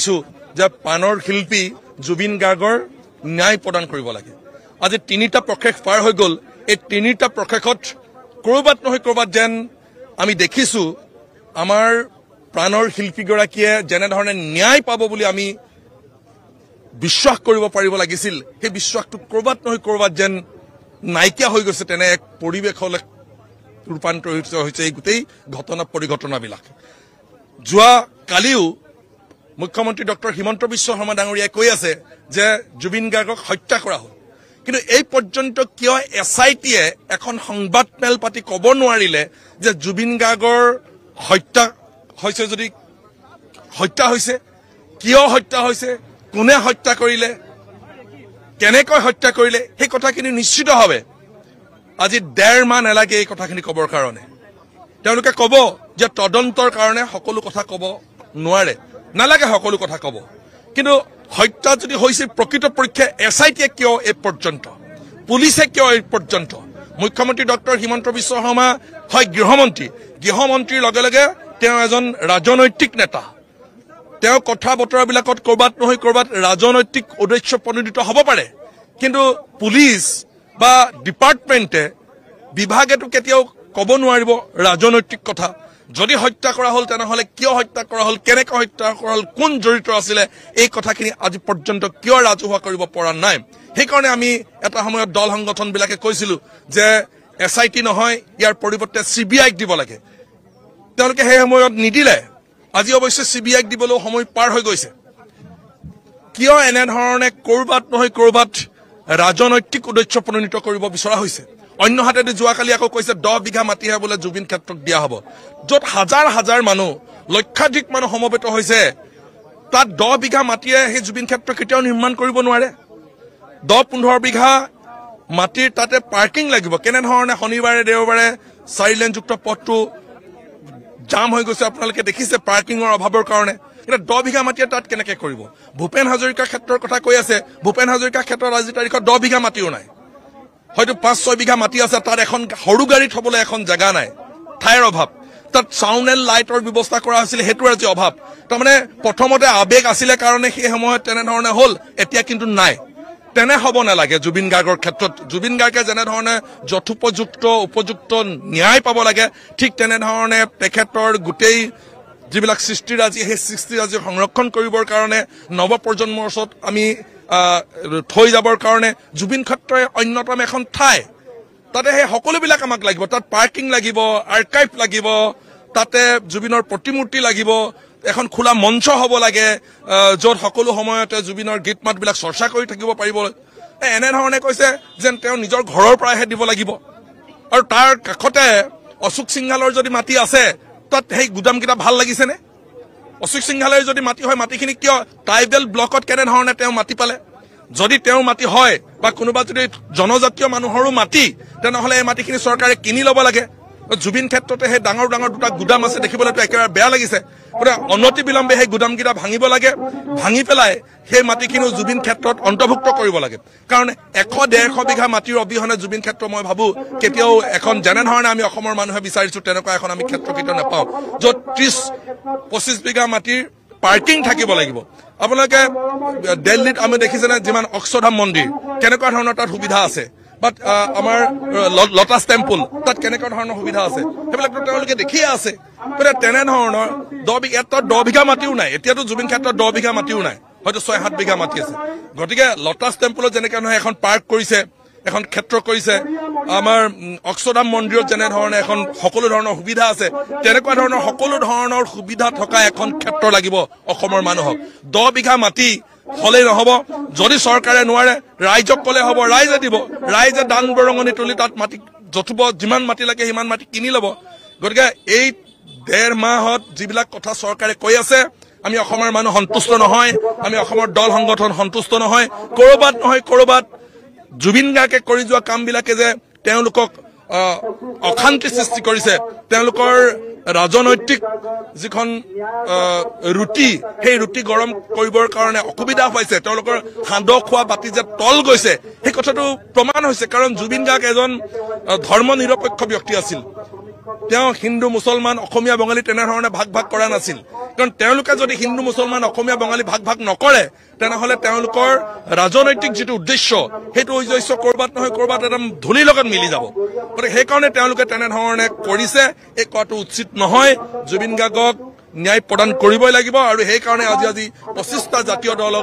কৈছো যে পানৰ শিল্পী জুবিন গাৰ্গৰ ন্যায় প্ৰদান কৰিব লাগে আজি তিনিটা প্ৰশেষ পাৰ হৈ গল এই তিনিটা প্ৰশেষত কৰবাত নহয় কৰবাত যেন আমি দেখিছো আমাৰ প্ৰাণৰ শিল্পীগৰাকীয়ে যেনে ধৰণে ন্যায় পাব বুলি আমি বিশ্বাস কৰিব পাৰিব লাগিছিল সেই বিশ্বাসটো কৰবাত নহয় কৰবাত যেন নাইকিয়া হৈ গৈছে তেনে এক পৰিৱেশলৈ ৰূপান্তৰিত হৈছে এই গোটেই ঘটনা পৰিঘটনাবিলাক যোৱা কালিও মুখ্যমন্ত্ৰী ডক্টৰ হিমন্ত বিশ্ব শৰ্মা ডাঙৰীয়াই কৈ আছে যে জুবিন গাৰ্গক হত্যা কৰা হ'ল কিন্তু এই পৰ্যন্ত কিয় এছআইটিয়ে এখন সংবাদমেল পাতি ক'ব নোৱাৰিলে যে জুবিন গাৰ্গৰ হত্যা হৈছে যদি হত্যা হৈছে কিয় হত্যা হৈছে কোনে হত্যা কৰিলে কেনেকৈ হত্যা কৰিলে সেই কথাখিনি নিশ্চিতভাৱে আজি 1.5 মাহ নালাগে এই কথাখিনি ক'বৰ কাৰণে তেওঁলোকে ক'ব যে তদন্তৰ কাৰণে সকলো কথা ক'ব নোৱাৰে নালাগে সকলো কথা ক'ব কিন্তু হত্যা যদি হৈছে প্ৰকৃত পৰীক্ষা এছআইটিয়ে কিয় এই পৰ্যন্ত পুলিচে কিয় এই পৰ্যন্ত মুখ্যমন্ত্ৰী ডক্টৰ হিমন্ত বিশ্ব শৰ্মা হয় গৃহমন্ত্ৰীৰ লগে লগে তেওঁ এজন ৰাজনৈতিক নেতা তেওঁ কথা বতৰাবিলাকত কৰবাত নহয় কৰবাত ৰাজনৈতিক উদ্দেশ্য প্ৰণোদিত হ'ব পাৰে কিন্তু পুলিচ বা ডিপাৰ্টমেণ্টে বিভাগেটো কেতিয়াও ক'ব নোৱাৰিব ৰাজনৈতিক কথা যদি হত্যা কৰা হ'ল তেনেহলে কিয় হত্যা কৰা হ'ল কেনেকৈ হত্যা কৰা হ'ল কোন জড়িত আছিল এই কথাখিনি আজি পৰ্যন্ত কিয় ৰাজহুৱা কৰিব পৰা নাই সেইকাৰণে আমি এটা সময়ত দল সংগঠনবিলাকে কৈছিলো যে এছআইটি নহয় ইয়াৰ পৰিৱৰ্তে চিবিআইক দিব লাগে তেওঁলোকে সেই সময়ত নিদিলে আজি অৱশ্যে চিবিআইক দিবলৈ সময় পাৰ হৈ গৈছে কিয় এনে ধৰণে কৰবাত নহয় কৰবাত ৰাজনৈতিক উদ্দেশ্য প্ৰণোদিত কৰিব বিচৰা হৈছে অন্য হাতেদি যোৱাকালি আকৌ কৈছে 10 বিঘা মাটিহে বোলে জুবিন ক্ষেত্ৰক দিয়া হ'ব য'ত হাজাৰ হাজাৰ মানুহ লক্ষাধিক মানুহ সমবেত হৈছে তাত 10 বিঘা মাটিয়ে সেই জুবিন ক্ষেত্ৰ কেতিয়াও নিৰ্মাণ কৰিব নোৱাৰে 10-15 বিঘা মাটিৰ তাতে পাৰ্কিং লাগিব কেনে ধৰণে শনিবাৰে দেওবাৰে 4 লেনযুক্ত পথটো জাম হৈ গৈছে আপোনালোকে দেখিছে পাৰ্কিংৰ অভাৱৰ কাৰণে এটা 10 বিঘা মাটিয়ে তাত কেনেকৈ কৰিব ভূপেন হাজৰিকা ক্ষেত্ৰৰ কথা কৈ আছে ভূপেন হাজৰিকা ক্ষেত্ৰত আজি তাৰিখত 10 বিঘা মাটিও নাই হয়তো 5-6 বিঘা মাটি আছে তাত এখন সৰু গাড়ী থবলৈ এখন জাগা নাই ঠাইৰ অভাৱ তাত সাউণ্ড এণ্ড লাইটৰ ব্যৱস্থা কৰা হৈছিল হেতুৰ আজি অভাৱ তাৰমানে প্ৰথমতে আবেগ আছিল কাৰণে সেই সময়ত তেনে ধৰণে হ'ল এতিয়া কিন্তু নাই তেনে হ'ব নালাগে জুবিন গাৰ্গৰ ক্ষেত্ৰত জুবিন গাৰ্গে যেনে ধৰণে যথোপযুক্ত উপযুক্ত ন্যায় পাব লাগে ঠিক তেনে ধৰণে তেখেতৰ গোটেই যিবিলাক সৃষ্টিৰাজি সেই সৃষ্টিৰাজি সংৰক্ষণ কৰিবৰ কাৰণে নৱ প্ৰজন্মৰ ওচৰত আমি থৈ যাবৰ কাৰণে জুবিন ক্ষেত্ৰই অন্যতম এখন ঠাই তাতে সেই সকলোবিলাক আমাক লাগিব তাত পাৰ্কিং লাগিব আৰ্কাইভ লাগিব তাতে জুবিনৰ প্ৰতিমূৰ্তি লাগিব এখন খোলা মঞ্চ হ'ব লাগে য'ত সকলো সময়তে জুবিনৰ গীত মাতবিলাক চৰ্চা কৰি থাকিব পাৰিব এনে ধৰণে কৈছে যেন তেওঁ নিজৰ ঘৰৰ পৰাহে দিব লাগিব আৰু তাৰ কাষতে অশোক সিংহালৰ যদি মাটি আছে তাত সেই গুদামকেইটা ভাল লাগিছেনে অশোক সিংহালৰ যদি মাটি হয় মাটিখিনি কিয় ট্ৰাইবেল ব্লকত কেনে ধৰণে তেওঁ মাটি পালে যদি তেওঁ মাটি হয় বা কোনোবা যদি জনজাতীয় মানুহৰো মাটি তেনেহলে এই মাটিখিনি চৰকাৰে কিনি ল'ব লাগে জুবিন ক্ষেত্ৰতে সেই ডাঙৰ ডাঙৰ দুটা গুদাম আছে দেখিবলৈতো একেবাৰে বেয়া লাগিছে গতিকে অনতি বিলম্বে সেই গুদামকেইটা ভাঙিব লাগে ভাঙি পেলাই সেই মাটিখিনিও জুবিন ক্ষেত্ৰত অন্তৰ্ভুক্ত কৰিব লাগে কাৰণ 100-150 বিঘা মাটিৰ অবিহনে জুবিন ক্ষেত্ৰ মই ভাবো কেতিয়াও এখন যেনে ধৰণে আমি অসমৰ মানুহে বিচাৰিছো তেনেকুৱা এখন আমি ক্ষেত্ৰ কেতিয়াও নাপাওঁ য'ত 30-25 বিঘা মাটিৰ পাৰ্কিং থাকিব লাগিব আপোনালোকে দিল্লীত আমি দেখিছেনে যিমান অক্ষৰধাম মন্দিৰ কেনেকুৱা ধৰণৰ তাত সুবিধা আছে বাট আমাৰ লটাছ টেম্পল তাত কেনেকুৱা ধৰণৰ সুবিধা আছে সেইবিলাকতো তেওঁলোকে দেখিয়ে আছে গতিকে তেনে ধৰণৰ 10 বিঘা মাটিও নাই এতিয়াতো জুবিন ক্ষেত্ৰত 10 বিঘা মাটিও নাই হয়তো 6-7 বিঘা মাটি আছে গতিকে লটাছ টেম্পলত যেনেকৈ নহয় এখন পাৰ্ক কৰিছে এখন ক্ষেত্ৰ কৰিছে আমাৰ অক্ষৰধাম মন্দিৰত যেনে ধৰণে এখন সকলো ধৰণৰ সুবিধা আছে তেনেকুৱা ধৰণৰ সকলো ধৰণৰ সুবিধা থকা এখন ক্ষেত্ৰ লাগিব অসমৰ মানুহক 10 বিঘা মাটি হলে নহব যদি চৰকাৰে নোৱাৰে ৰাইজক কলে হ'ব ৰাইজে দিব ৰাইজে দান বৰঙণি তুলি তাত মাটি যথোপ যিমান মাটি লাগে সিমান মাটি কিনি ল'ব গতিকে এই 1.5 মাহত যিবিলাক কথা চৰকাৰে কৈ আছে আমি অসমৰ মানুহ সন্তুষ্ট নহয় আমি অসমৰ দল সংগঠন সন্তুষ্ট নহয় কৰবাত নহয় কৰবাত জুবিন গাৰ্গে কৰি যোৱা কামবিলাকে যে তেওঁলোকক অশান্তি সৃষ্টি কৰিছে তেওঁলোকৰ ৰাজনৈতিক যিখন ৰুটি সেই ৰুটি গৰম কৰিবৰ কাৰণে অসুবিধা হৈছে তেওঁলোকৰ হাঁদ খোৱা বাতি যে তল গৈছে সেই কথাটো প্ৰমাণ হৈছে কাৰণ জুবিন গাৰ্গ এজন ধৰ্ম নিৰপেক্ষ ব্যক্তি আছিল তেওঁ হিন্দু মুছলমান অসমীয়া বঙালী তেনেধৰণে ভাগ ভাগ কৰা নাছিল কাৰণ তেওঁলোকে যদি হিন্দু মুছলমান অসমীয়া বঙালী ভাগ ভাগ নকৰে তেনেহলে তেওঁলোকৰ ৰাজনৈতিক যেটো উদ্দেশ্য হেতু উদ্দেশ্য কৰবাত নহয় কৰবাত এটা ধুলি লগত মিলি যাব গতিকে সেই কাৰণে তেওঁলোকে তেনেধৰণে কৰিছে এই কথাটো উচিত নহয় জুবিন গাৰ্গক ন্যায় প্ৰদান কৰিবই লাগিব আৰু সেই কাৰণে আজি 25টা জাতীয় দল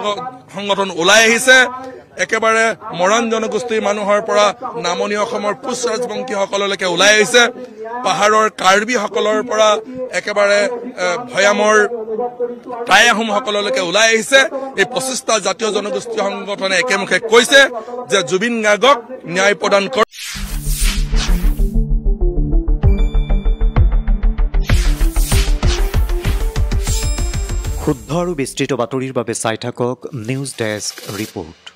সংগঠন ওলাই আহিছে একেবাৰে মৰাণ জনগোষ্ঠীৰ মানুহৰ পৰা নামনি অসমৰ পুছ ৰাজবংশী সকললৈকে ওলাই আহিছে পাহাৰৰ কাৰ্বি সকলৰ পৰা একেবাৰে ভয়ামৰ টাই আহোম সকললৈকে ওলাই আহিছে এই 25টা জাতীয় জনগোষ্ঠী সংগঠনে একেমুখে কৈছে যে জুবিন গাৰ্গক ন্যায় প্ৰদান কৰক শুদ্ধ আৰু বিস্তৃত বাতৰিৰ বাবে চাই থাকক নিউজ ডেস্ক ৰিপোৰ্ট।